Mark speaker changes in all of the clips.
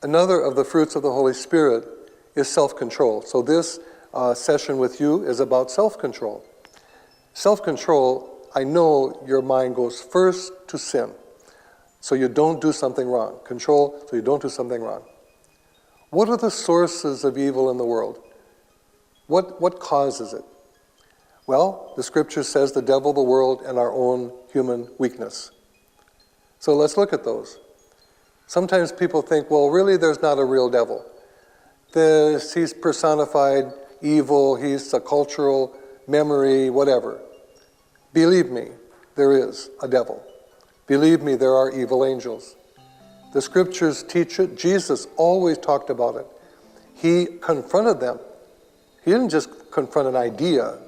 Speaker 1: Another of the fruits of the Holy Spirit is self-control. So this session with you is about self-control. Self-control, I know your mind goes first to sin, so you don't do something wrong. Control, so you don't do something wrong. What are the sources of evil in the world? What causes it? Well, the scripture says the devil, the world, and our own human weakness. So let's look at those. Sometimes people think, well, really there's not a real devil. He's personified evil, he's a cultural memory, whatever. Believe me, there is a devil. Believe me, there are evil angels. The scriptures teach it. Jesus always talked about it. He confronted them. He didn't just confront an idea,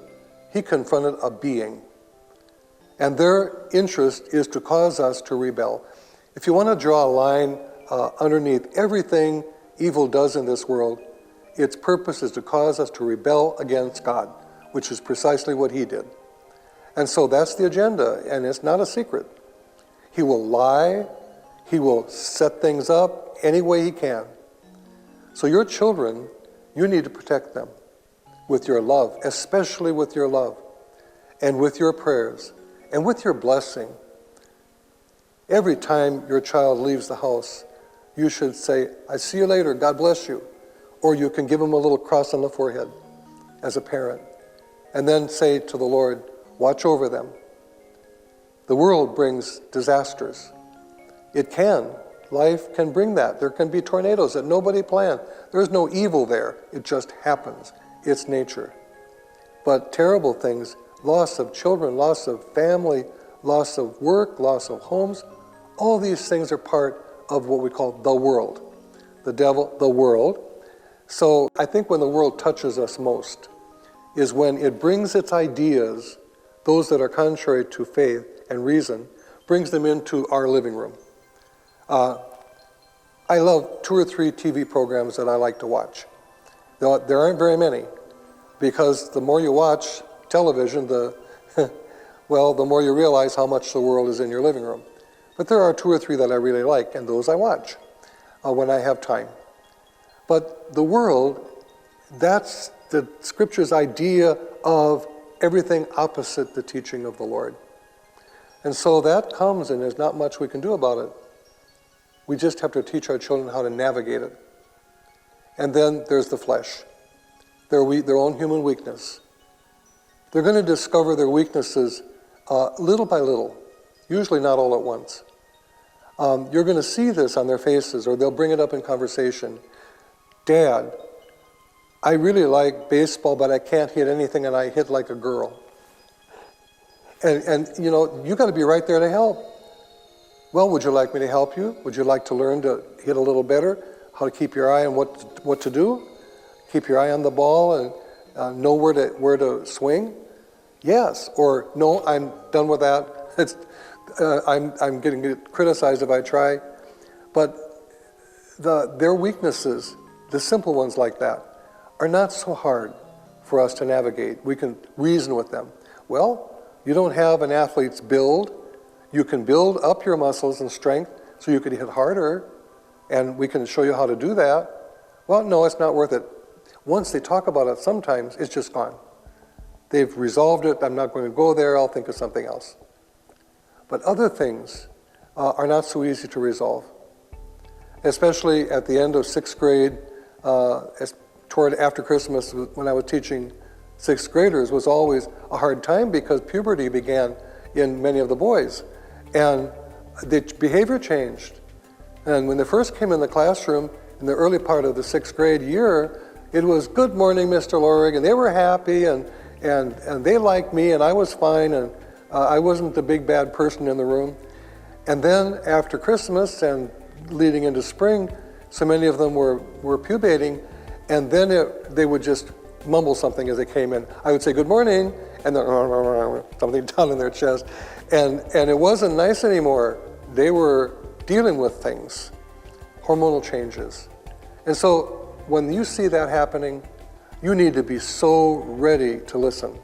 Speaker 1: he confronted a being. And their interest is to cause us to rebel. If you want to draw a line underneath everything evil does in this world, its purpose is to cause us to rebel against God, which is precisely what he did. And so that's the agenda, and it's not a secret. He will lie, he will set things up any way he can. So your children, you need to protect them with your love, especially with your love, and with your prayers, and with your blessing. Every time your child leaves the house, you should say, I see you later, God bless you. Or you can give them a little cross on the forehead as a parent. And then say to the Lord, watch over them. The world brings disasters. It can. Life can bring that. There can be tornadoes that nobody planned. There's no evil there. It just happens. It's nature. But terrible things, loss of children, loss of family, loss of work, loss of homes, all these things are part of what we call the world. The devil, the world. So I think when the world touches us most is when it brings its ideas, those that are contrary to faith and reason, brings them into our living room. I love 2 or 3 TV programs that I like to watch. There aren't very many, because the more you watch television, the more you realize how much the world is in your living room. But there are 2 or 3 that I really like, and those I watch when I have time. But the world, that's the scripture's idea of everything opposite the teaching of the Lord. And so that comes, and there's not much we can do about it. We just have to teach our children how to navigate it. And then there's the flesh, their own human weakness. They're going to discover their weaknesses little by little, usually not all at once. You're going to see this on their faces, or they'll bring it up in conversation. Dad, I really like baseball, but I can't hit anything, and I hit like a girl. And you know, you got to be right there to help. Well, would you like me to help you? Would you like to learn to hit a little better? How to keep your eye on what to do? Keep your eye on the ball and know where to swing? Yes. Or no, I'm done with that. I'm getting criticized if I try. But their weaknesses, the simple ones like that, are not so hard for us to navigate. We can reason with them. Well, you don't have an athlete's build. You can build up your muscles and strength so you can hit harder, and we can show you how to do that. Well, no, it's not worth it. Once they talk about it, sometimes it's just gone. They've resolved it. I'm not going to go there. I'll think of something else. But other things are not so easy to resolve, especially at the end of 6th grade, toward after Christmas, when I was teaching 6th graders, was always a hard time because puberty began in many of the boys, and the behavior changed. And when they first came in the classroom in the early part of the 6th grade year, it was good morning, Mr. Lorig, and they were happy, and they liked me, and I was fine, and I wasn't the big bad person in the room. And then after Christmas and leading into spring, so many of them were pubating, and then they would just mumble something as they came in. I would say, good morning, and then something down in their chest. And it wasn't nice anymore. They were dealing with things, hormonal changes. And so when you see that happening, you need to be so ready to listen,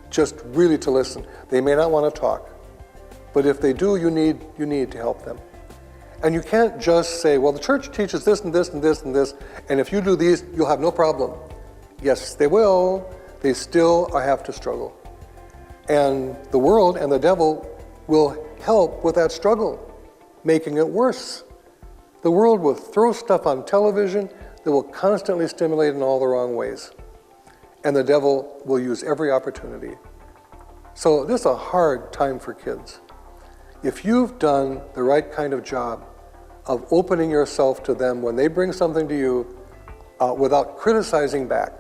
Speaker 1: just really to listen. They may not want to talk, but if they do, you need to help them. And you can't just say, well, the church teaches this and this and this and this, and if you do these, you'll have no problem. Yes, they will. They still have to struggle. And the world and the devil will help with that struggle, making it worse. The world will throw stuff on television that will constantly stimulate in all the wrong ways. And the devil will use every opportunity. So this is a hard time for kids. If you've done the right kind of job of opening yourself to them when they bring something to you without criticizing back,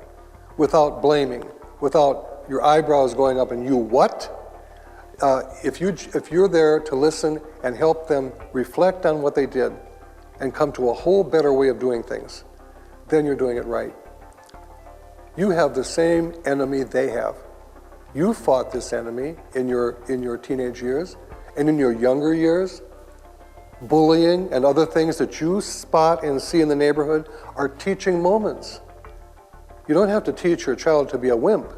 Speaker 1: without blaming, without your eyebrows going up and you what? If you're there to listen and help them reflect on what they did and come to a whole better way of doing things, then you're doing it right. You have the same enemy they have. You fought this enemy in your teenage years and in your younger years. Bullying and other things that you spot and see in the neighborhood are teaching moments. You don't have to teach your child to be a wimp,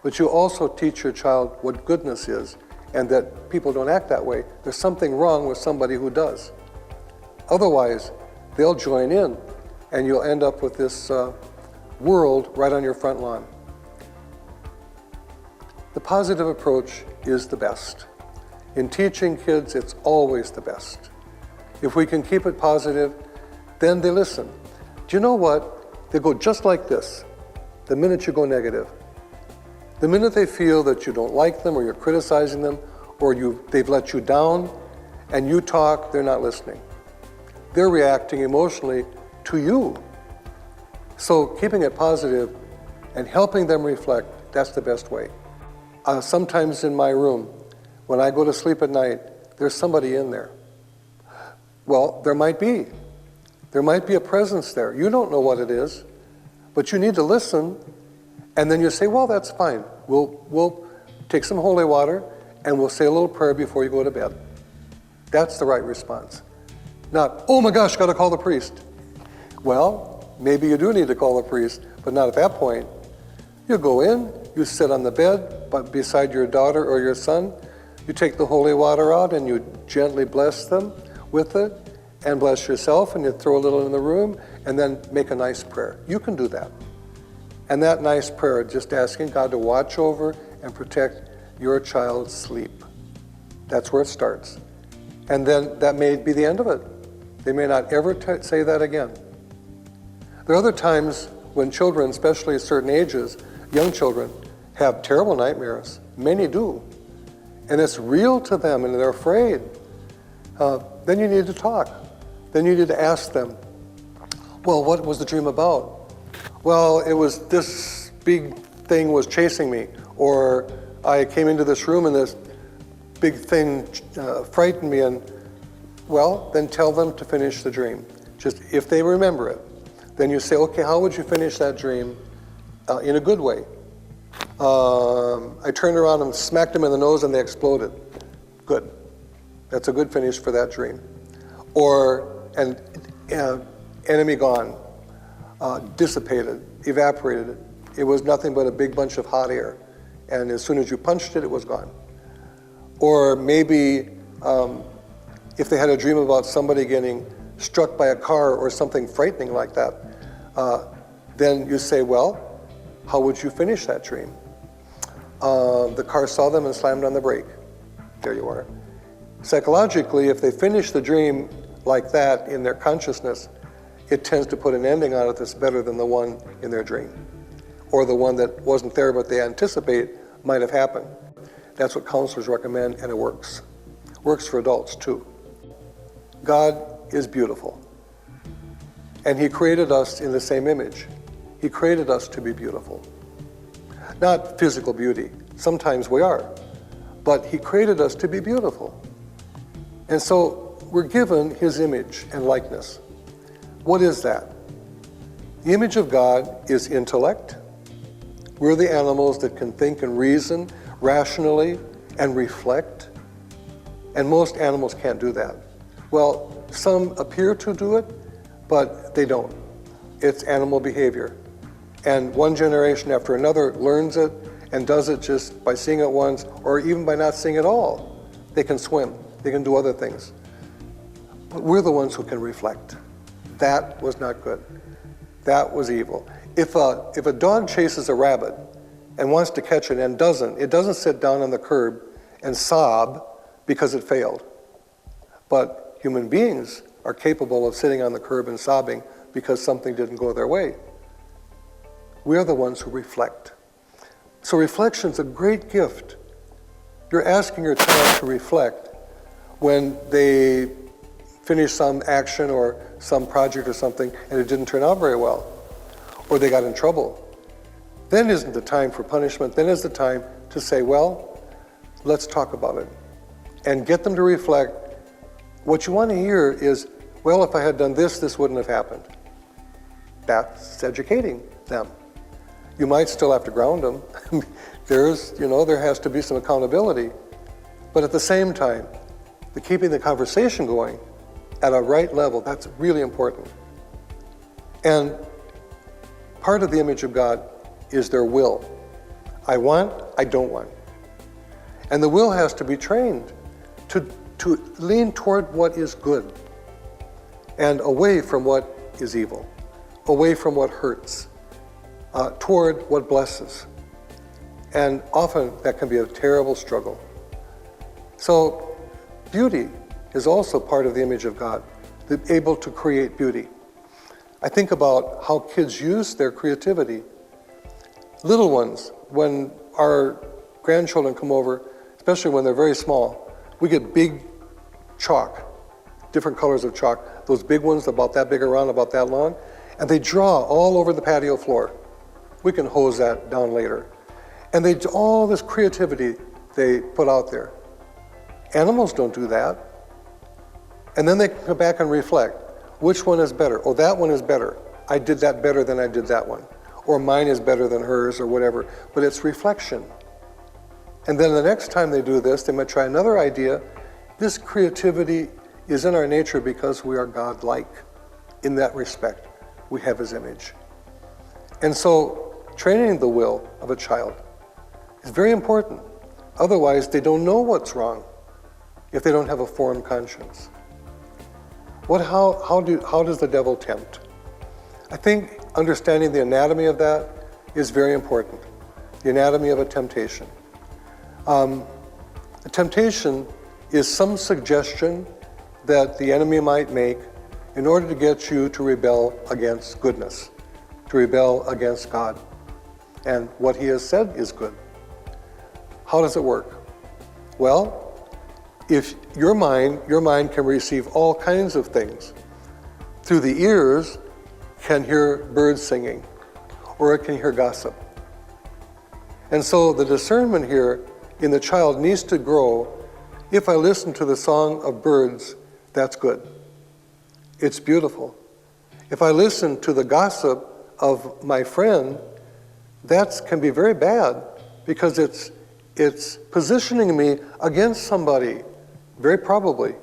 Speaker 1: but you also teach your child what goodness is and that people don't act that way. There's something wrong with somebody who does. Otherwise, they'll join in and you'll end up with this world right on your front lawn. The positive approach is the best. In teaching kids, it's always the best. If we can keep it positive, then they listen. Do you know what? They go just like this the minute you go negative. The minute they feel that you don't like them or you're criticizing them or they've let you down and you talk, they're not listening. They're reacting emotionally to you. So keeping it positive and helping them reflect, that's the best way. Sometimes in my room, when I go to sleep at night, there's somebody in there. Well, there might be. There might be a presence there. You don't know what it is, but you need to listen, and then you say, well, that's fine. We'll take some holy water, and we'll say a little prayer before you go to bed. That's the right response. Not, oh my gosh, got to call the priest. Well, maybe you do need to call the priest, but not at that point. You go in, you sit on the bed beside your daughter or your son, you take the holy water out and you gently bless them with it and bless yourself, and you throw a little in the room and then make a nice prayer. You can do that. And that nice prayer, just asking God to watch over and protect your child's sleep. That's where it starts. And then that may be the end of it. They may not ever say that again. There are other times when children, especially at certain ages, young children, have terrible nightmares. Many do. And it's real to them and they're afraid. Then you need to talk. Then you need to ask them, well, what was the dream about? Well, it was this big thing was chasing me, or I came into this room and this big thing frightened me, and well, then tell them to finish the dream. Just if they remember it, then you say, okay, how would you finish that dream in a good way? I turned around and smacked them in the nose and they exploded. Good. That's a good finish for that dream. Or an enemy gone, dissipated, evaporated. It was nothing but a big bunch of hot air. And as soon as you punched it, it was gone. Or maybe if they had a dream about somebody getting struck by a car or something frightening like that, then you say, well, how would you finish that dream? The car saw them and slammed on the brake. There you are. Psychologically, if they finish the dream like that in their consciousness, it tends to put an ending on it that's better than the one in their dream, or the one that wasn't there but they anticipate might have happened. That's what counselors recommend, and it works. Works for adults too. God is beautiful, and He created us in the same image. He created us to be beautiful. Not physical beauty. Sometimes we are, but He created us to be beautiful. And so we're given His image and likeness. What is that? The image of God is intellect. We're the animals that can think and reason rationally and reflect. And most animals can't do that. Well, some appear to do it, but they don't. It's animal behavior. And one generation after another learns it and does it just by seeing it once, or even by not seeing it all. They can swim. They can do other things. But we're the ones who can reflect. That was not good. That was evil. If a dog chases a rabbit and wants to catch it and it doesn't sit down on the curb and sob because it failed. But human beings are capable of sitting on the curb and sobbing because something didn't go their way. We are the ones who reflect. So reflection's a great gift. You're asking your child to reflect when they finish some action or some project or something and it didn't turn out very well, or they got in trouble. Then isn't the time for punishment. Then is the time to say, well, let's talk about it. And get them to reflect. What you want to hear is, well, if I had done this, this wouldn't have happened. That's educating them. You might still have to ground them. There has to be some accountability. But at the same time, keeping the conversation going at a right level, that's really important. And part of the image of God is their will. I want, I don't want. And the will has to be trained to lean toward what is good and away from what is evil, away from what hurts, toward what blesses. And often that can be a terrible struggle. So beauty is also part of the image of God, able to create beauty. I think about how kids use their creativity. Little ones, when our grandchildren come over, especially when they're very small, we get big chalk, different colors of chalk, those big ones about that big around, about that long, and they draw all over the patio floor. We can hose that down later. And all this creativity they put out there. Animals don't do that. And then they come back and reflect. Which one is better? Oh, that one is better. I did that better than I did that one. Or mine is better than hers, or whatever. But it's reflection. And then the next time they do this, they might try another idea. This creativity is in our nature because we are God-like. In that respect, we have His image. And so, training the will of a child is very important. Otherwise, they don't know what's wrong if they don't have a formed conscience. How does the devil tempt? I think understanding the anatomy of that is very important. The anatomy of a temptation. A temptation is some suggestion that the enemy might make in order to get you to rebel against goodness, to rebel against God and what He has said is good. How does it work? Well, if your mind can receive all kinds of things. Through the ears, can hear birds singing, or it can hear gossip. And so the discernment here in the child needs to grow. If I listen to the song of birds, that's good. It's beautiful. If I listen to the gossip of my friend, that can be very bad because it's positioning me against somebody, very probably,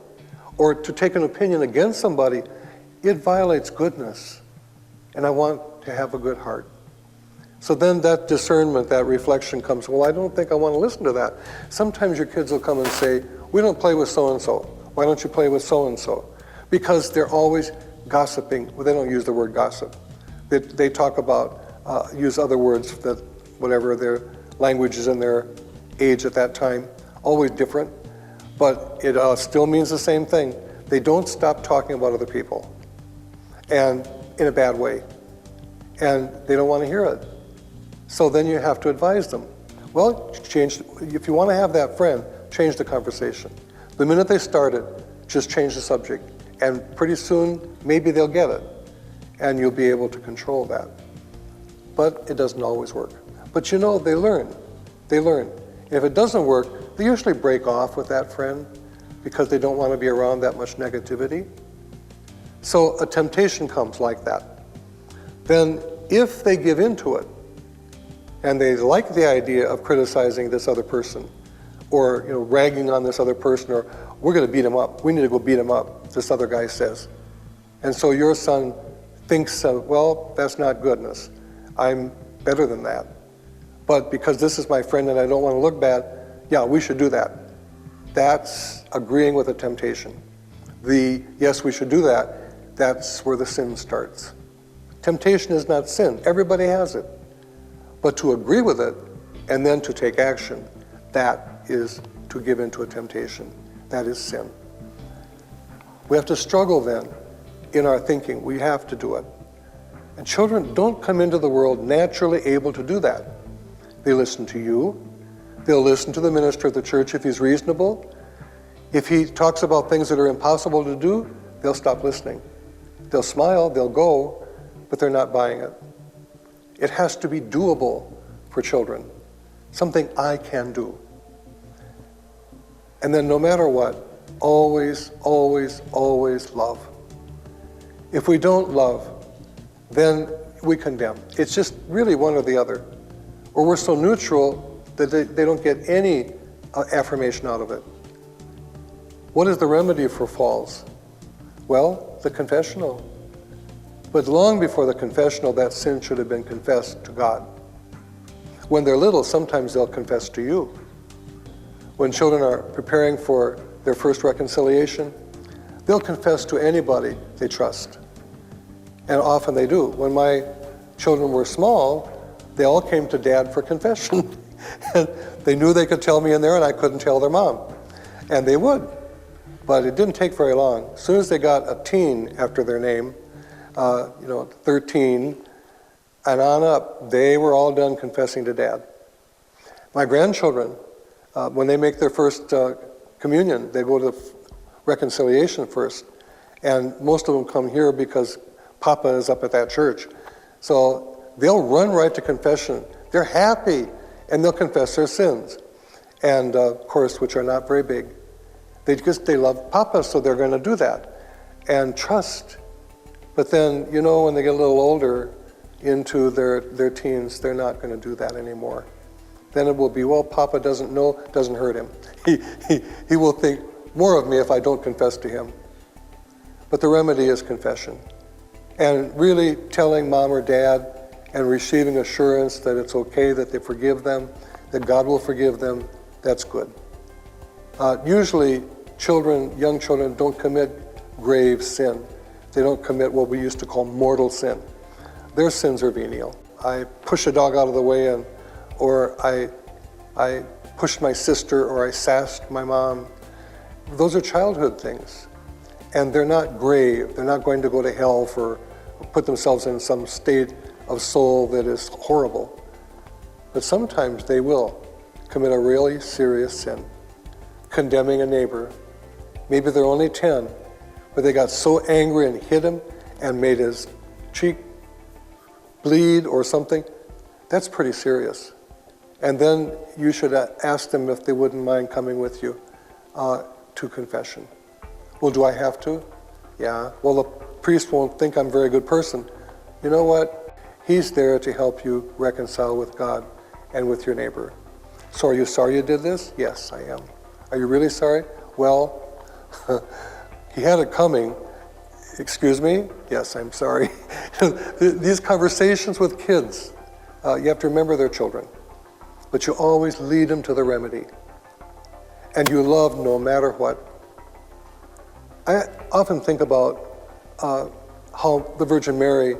Speaker 1: or to take an opinion against somebody. It violates goodness, and I want to have a good heart. So then that discernment, that reflection comes, well, I don't think I want to listen to that. Sometimes your kids will come and say, we don't play with so-and-so. Why don't you play with so-and-so? Because they're always gossiping. Well, they don't use the word gossip. They talk about, use other words that whatever their language is in their age at that time, always different, but it still means the same thing. They don't stop talking about other people, and in a bad way, and they don't want to hear it. So then you have to advise them. Well, if you want to have that friend, change the conversation. The minute they start it, just change the subject, and pretty soon, maybe they'll get it, and you'll be able to control that. But it doesn't always work. But they learn. They learn. If it doesn't work, they usually break off with that friend because they don't want to be around that much negativity. So a temptation comes like that. Then if they give into it, and they like the idea of criticizing this other person, or ragging on this other person, or we're going to beat him up. We need to go beat him up, this other guy says. And so your son thinks, well, that's not goodness. I'm better than that. But because this is my friend and I don't want to look bad, yeah, we should do that. That's agreeing with a temptation. yes, we should do that, that's where the sin starts. Temptation is not sin. Everybody has it. But to agree with it and then to take action, that is to give into a temptation. That is sin. We have to struggle then in our thinking. We have to do it. And children don't come into the world naturally able to do that. They listen to you. They'll listen to the minister of the church if he's reasonable. If he talks about things that are impossible to do, they'll stop listening. They'll smile, they'll go, but they're not buying it. It has to be doable for children, something I can do. And then no matter what, always, always, always love. If we don't love, then we condemn. It's just really one or the other. Or we're so neutral that they don't get any affirmation out of it. What is the remedy for falls? Well, the confessional. But long before the confessional, that sin should have been confessed to God. When they're little, sometimes they'll confess to you. When children are preparing for their first reconciliation, they'll confess to anybody they trust. And often they do. When my children were small, they all came to Dad for confession. And they knew they could tell me in there and I couldn't tell their mom. And they would. But it didn't take very long. As soon as they got a teen after their name, 13 and on up, they were all done confessing to Dad. My grandchildren, when they make their first communion, they go to reconciliation first. And most of them come here because Papa is up at that church. So they'll run right to confession. They're happy, and they'll confess their sins. And of course, which are not very big. They love Papa, so they're going to do that. And trust. But then, when they get a little older into their teens, they're not going to do that anymore. Then it will be, well, Papa doesn't know, doesn't hurt him. He will think more of me if I don't confess to him. But the remedy is confession. And really telling Mom or Dad and receiving assurance that it's okay, that they forgive them, that God will forgive them, that's good. Usually, young children don't commit grave sin. They don't commit what we used to call mortal sin. Their sins are venial. I push a dog out of the way, or I pushed my sister, or I sassed my mom. Those are childhood things. And they're not grave. They're not going to go to hell put themselves in some state of soul that is horrible. But sometimes they will commit a really serious sin, condemning a neighbor. Maybe they're only 10, but they got so angry and hit him and made his cheek bleed or something. That's pretty serious. And then you should ask them if they wouldn't mind coming with you to confession. Well, do I have to? Yeah. Well, the priest won't think I'm a very good person. You know what? He's there to help you reconcile with God and with your neighbor. So are you sorry you did this? Yes, I am. Are you really sorry? Well, he had it coming. Excuse me? Yes, I'm sorry. These conversations with kids, you have to remember they're children. But you always lead them to the remedy. And you love no matter what. I often think about how the Virgin Mary,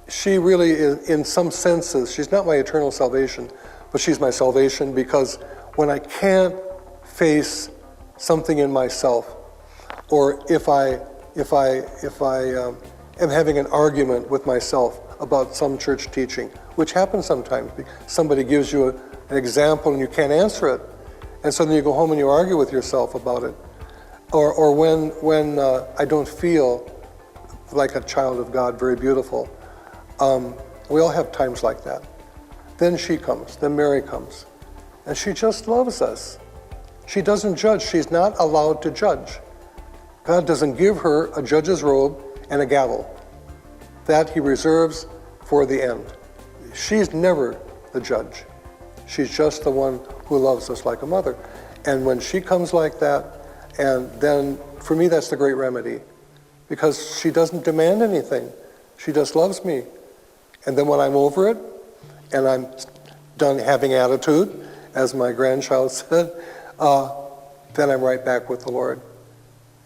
Speaker 1: she really is, in some senses, she's not my eternal salvation, but she's my salvation, because when I can't face something in myself, or if I am having an argument with myself about some church teaching, which happens sometimes. Somebody gives you an example and you can't answer it, and so then you go home and you argue with yourself about it. Or when I don't feel like a child of God, very beautiful. We all have times like that. Then she comes, then Mary comes, and she just loves us. She doesn't judge. She's not allowed to judge. God doesn't give her a judge's robe and a gavel. That he reserves for the end. She's never the judge. She's just the one who loves us like a mother. And when she comes like that, and then for me that's the great remedy, because she doesn't demand anything. She just loves me. And then when I'm over it, and I'm done having attitude, as my grandchild said, then I'm right back with the Lord.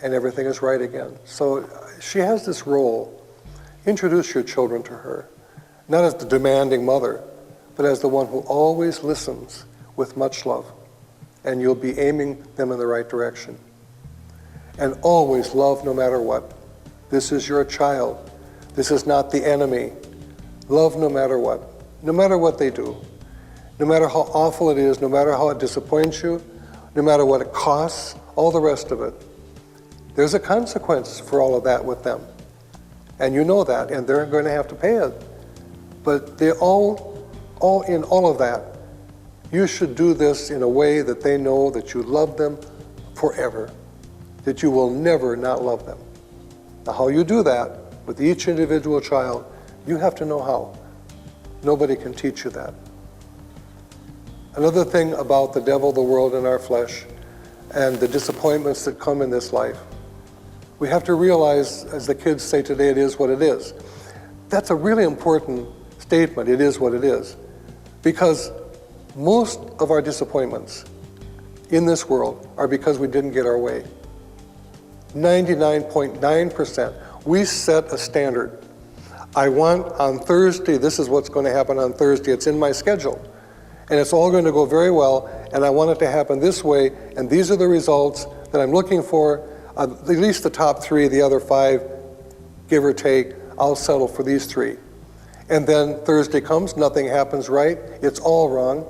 Speaker 1: and everything is right again. So she has this role. Introduce your children to her, not as the demanding mother, but as the one who always listens with much love, and you'll be aiming them in the right direction. And always love no matter what. This is your child. This is not the enemy. Love no matter what they do. No matter how awful it is, no matter how it disappoints you, no matter what it costs, all the rest of it. There's a consequence for all of that with them. And you know that, and they're going to have to pay it. But they all in all of that, you should do this in a way that they know that you love them forever, that you will never not love them. Now, how you do that with each individual child, you have to know how. Nobody can teach you that. Another thing about the devil, the world, and our flesh, and the disappointments that come in this life, we have to realize, as the kids say today, it is what it is. That's a really important statement, it is what it is. Because most of our disappointments in this world are because we didn't get our way. 99.9%. We set a standard. I want on Thursday, this is what's going to happen on Thursday, it's in my schedule. And it's all going to go very well, and I want it to happen this way, and these are the results that I'm looking for. At least the top 3, the other 5, give or take, I'll settle for these 3. And then Thursday comes, nothing happens right, it's all wrong,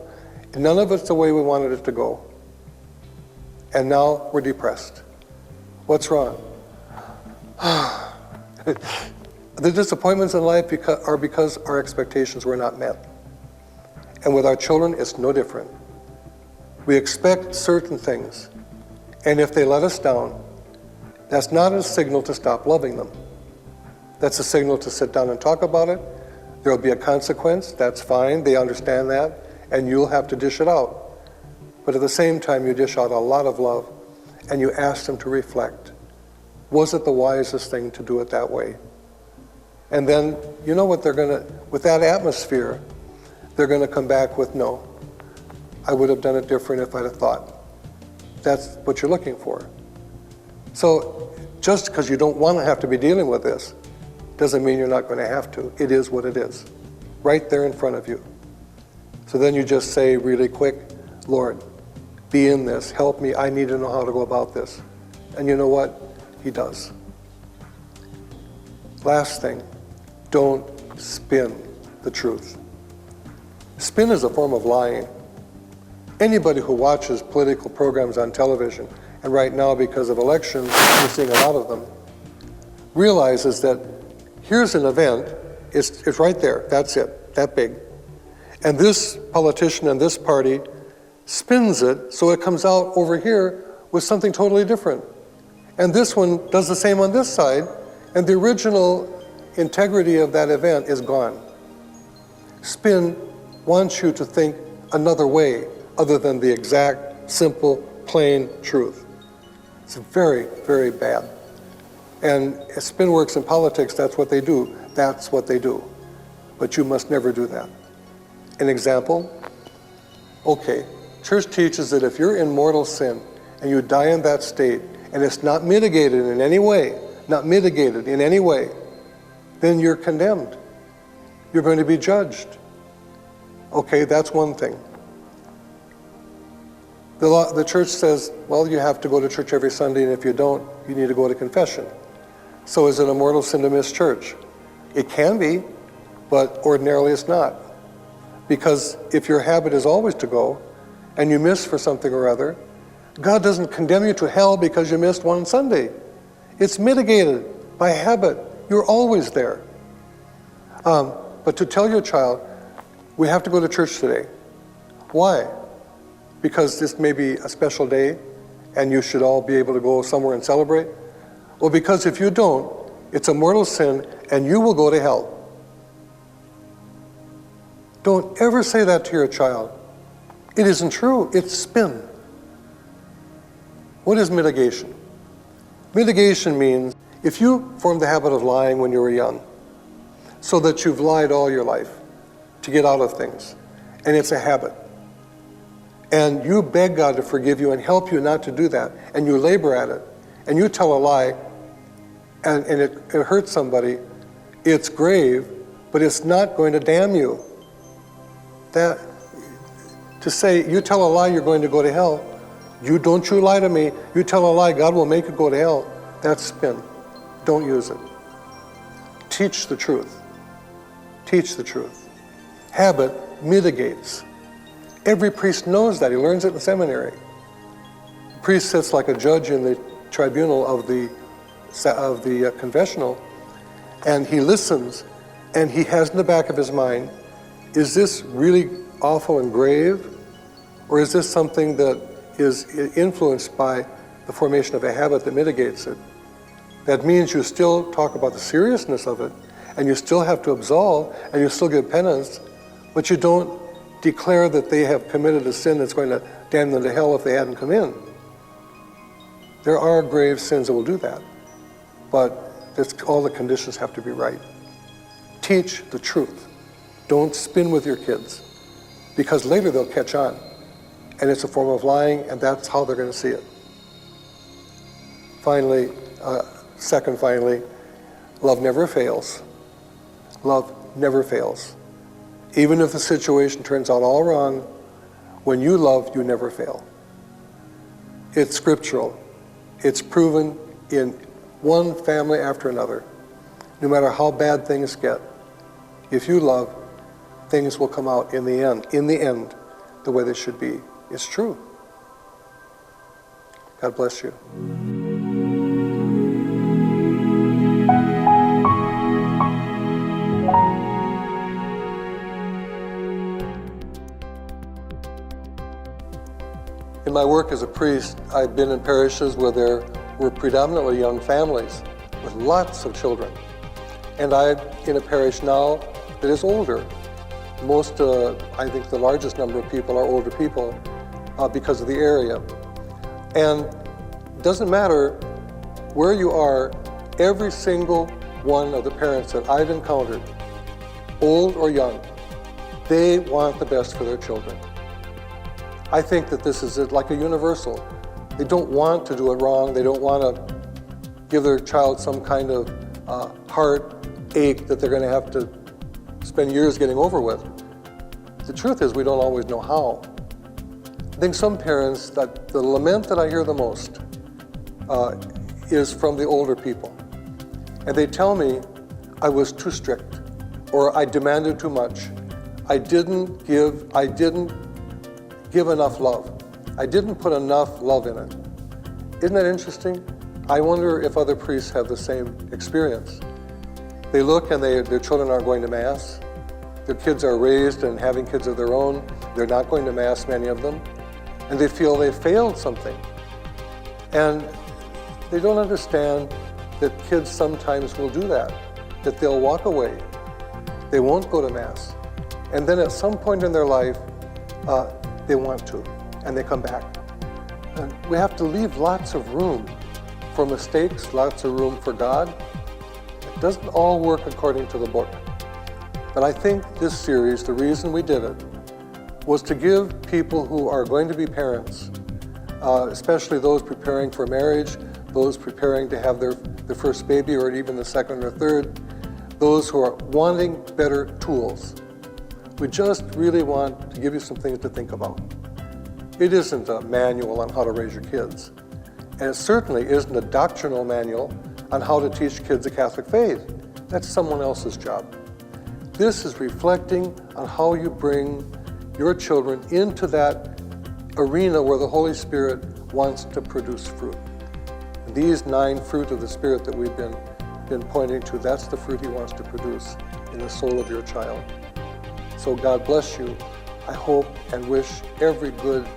Speaker 1: and none of it's the way we wanted it to go. And now we're depressed. What's wrong? The disappointments in life are because our expectations were not met. And with our children, it's no different. We expect certain things, and if they let us down, that's not a signal to stop loving them. That's a signal to sit down and talk about it. There'll be a consequence, that's fine, they understand that, and you'll have to dish it out. But at the same time, you dish out a lot of love, and you ask them to reflect. Was it the wisest thing to do it that way? And then, you know what they're gonna, with that atmosphere, they're gonna come back with, no, I would have done it different if I'd have thought. That's what you're looking for. So just because you don't want to have to be dealing with this doesn't mean you're not going to have to. It is what it is, right there in front of you. So then you just say really quick, Lord, be in this, help me, I need to know how to go about this. And you know what? He does. Last thing, don't spin the truth. Spin is a form of lying. Anybody who watches political programs on television, and right now because of elections, we're seeing a lot of them, realizes that here's an event, it's right there, that's it, that big. And this politician and this party spins it so it comes out over here with something totally different. And this one does the same on this side, and the original integrity of that event is gone. Spin wants you to think another way other than the exact, simple, plain truth. It's very, very bad. And as spin works in politics, that's what they do. That's what they do. But you must never do that. An example? Okay, church teaches that if you're in mortal sin and you die in that state and it's not mitigated in any way, then you're condemned. You're going to be judged. Okay, that's one thing. The church says, well, you have to go to church every Sunday, and if you don't, you need to go to confession. So is it a mortal sin to miss church? It can be, but ordinarily it's not. Because if your habit is always to go, and you miss for something or other, God doesn't condemn you to hell because you missed one Sunday. It's mitigated by habit. You're always there. But to tell your child, we have to go to church today. Why? Because this may be a special day and you should all be able to go somewhere and celebrate? Well, because if you don't, it's a mortal sin and you will go to hell. Don't ever say that to your child. It isn't true. It's spin. What is mitigation? Mitigation means if you formed the habit of lying when you were young, so that you've lied all your life to get out of things, and it's a habit, and you beg God to forgive you and help you not to do that, and you labor at it, and you tell a lie, and it hurts somebody, it's grave, but it's not going to damn you. That, to say, you tell a lie, you're going to go to hell. Don't you lie to me. You tell a lie, God will make you go to hell. That's spin. Don't use it. Teach the truth. Teach the truth. Habit mitigates. Every priest knows that. He learns it in seminary. The priest sits like a judge in the tribunal of the confessional, and he listens, and he has in the back of his mind, is this really awful and grave, or is this something that is influenced by the formation of a habit that mitigates it? That means you still talk about the seriousness of it, and you still have to absolve, and you still give penance, but you don't declare that they have committed a sin that's going to damn them to hell if they hadn't come in. There are grave sins that will do that, but all the conditions have to be right. Teach the truth. Don't spin with your kids, because later they'll catch on, and it's a form of lying, and that's how they're going to see it. Finally, love never fails. Love never fails. Even if the situation turns out all wrong, when you love, you never fail. It's scriptural. It's proven in one family after another. No matter how bad things get, if you love, things will come out in the end, the way they should be. It's true. God bless you. In my work as a priest, I've been in parishes where there were predominantly young families with lots of children. And I'm in a parish now that is older. Most, I think the largest number of people are older people because of the area. And it doesn't matter where you are, every single one of the parents that I've encountered, old or young, they want the best for their children. I think that this is like a universal. They don't want to do it wrong. They don't want to give their child some kind of heartache that they're going to have to spend years getting over with. The truth is we don't always know how. I think some parents, that the lament that I hear the most is from the older people. And they tell me I was too strict, or I demanded too much. I didn't give enough love. I didn't put enough love in it. Isn't that interesting? I wonder if other priests have the same experience. They look and their children aren't going to Mass. Their kids are raised and having kids of their own. They're not going to Mass, many of them. And they feel they failed something. And they don't understand that kids sometimes will do that they'll walk away. They won't go to Mass. And then at some point in their life, they want to, and they come back. And we have to leave lots of room for mistakes, lots of room for God. It doesn't all work according to the book. But I think this series, the reason we did it, was to give people who are going to be parents, especially those preparing for marriage, those preparing to have their first baby or even the second or third, those who are wanting better tools. We just really want to give you some things to think about. It isn't a manual on how to raise your kids. And it certainly isn't a doctrinal manual on how to teach kids the Catholic faith. That's someone else's job. This is reflecting on how you bring your children into that arena where the Holy Spirit wants to produce fruit. And these 9 fruit of the Spirit that we've been pointing to, that's the fruit He wants to produce in the soul of your child. So God bless you. I hope and wish every good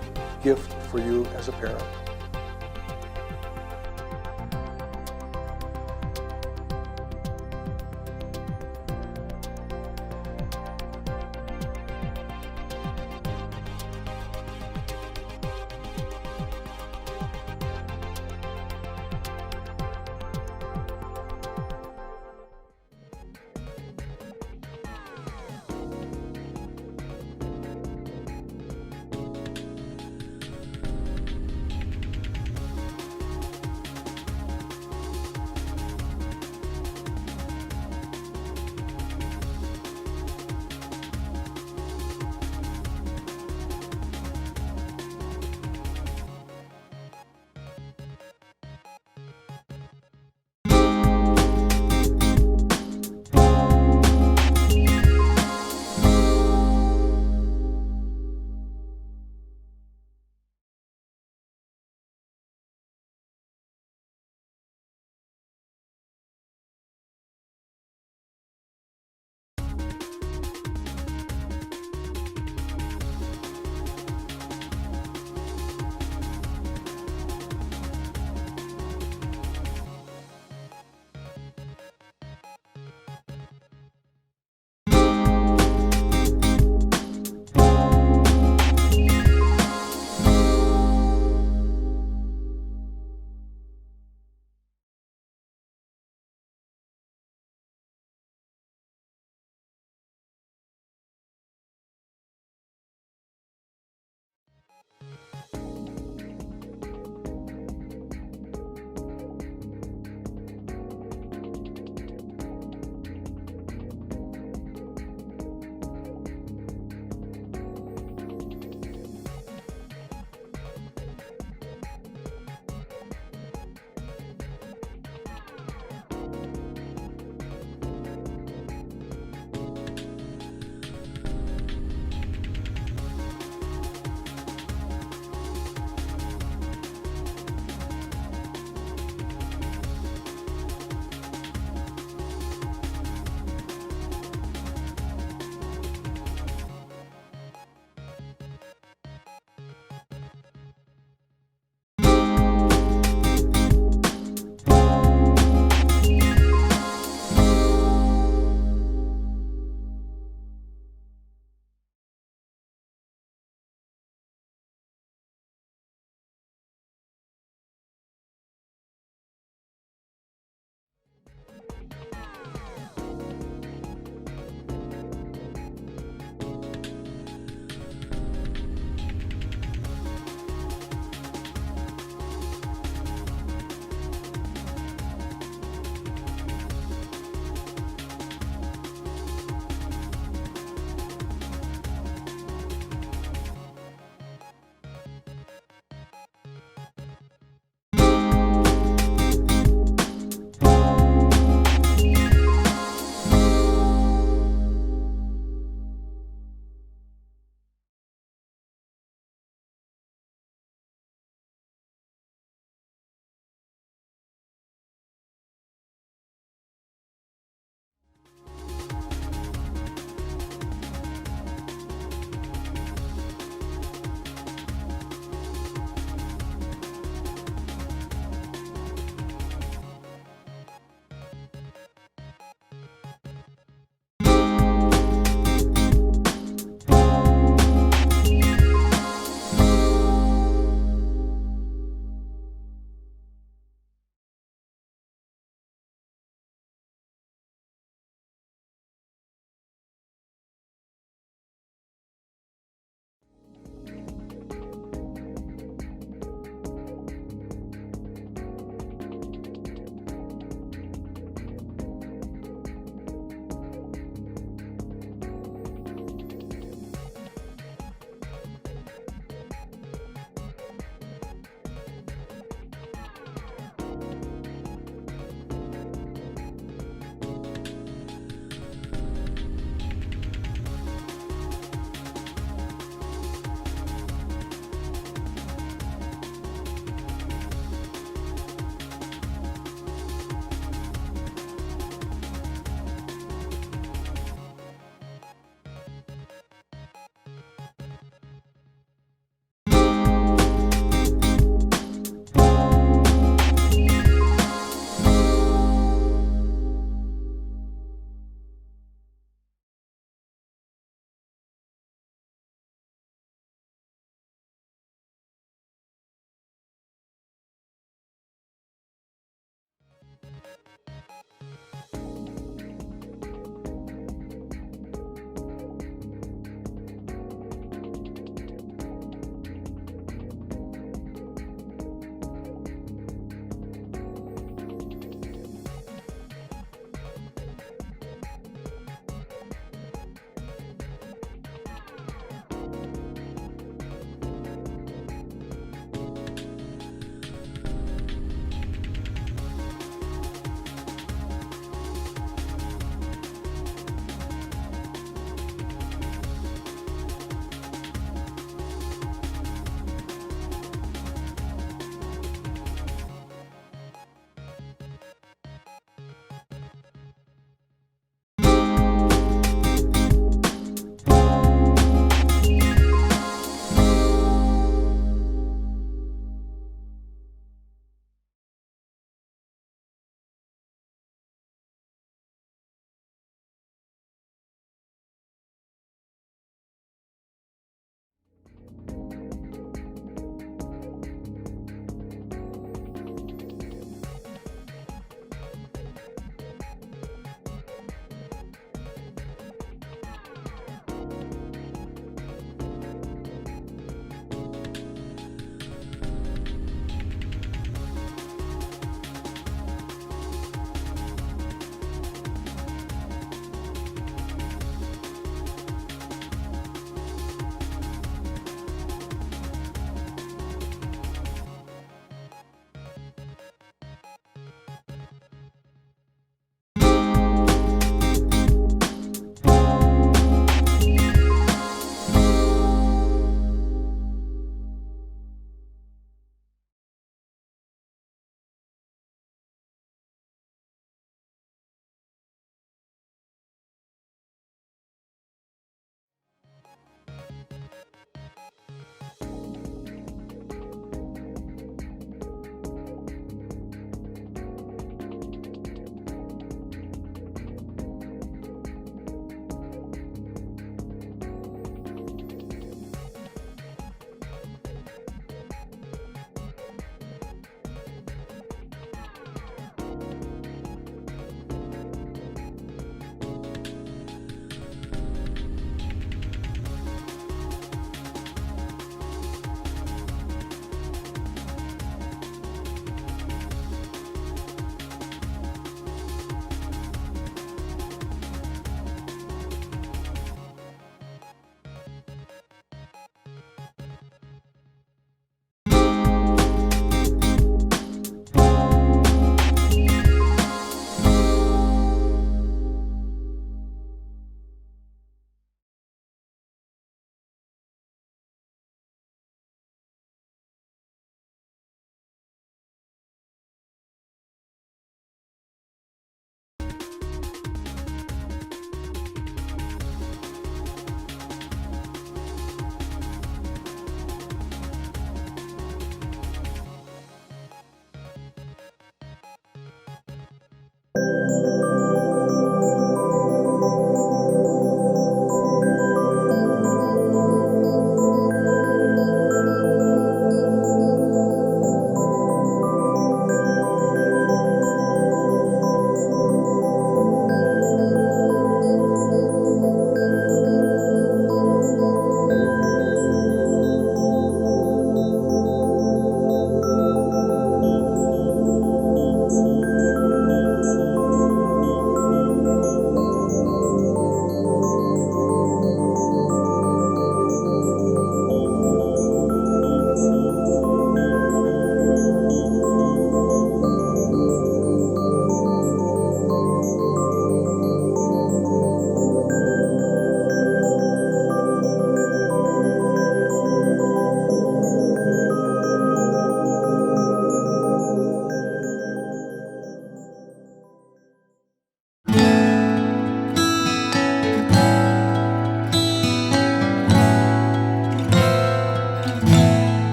Speaker 1: gift for you as a parent.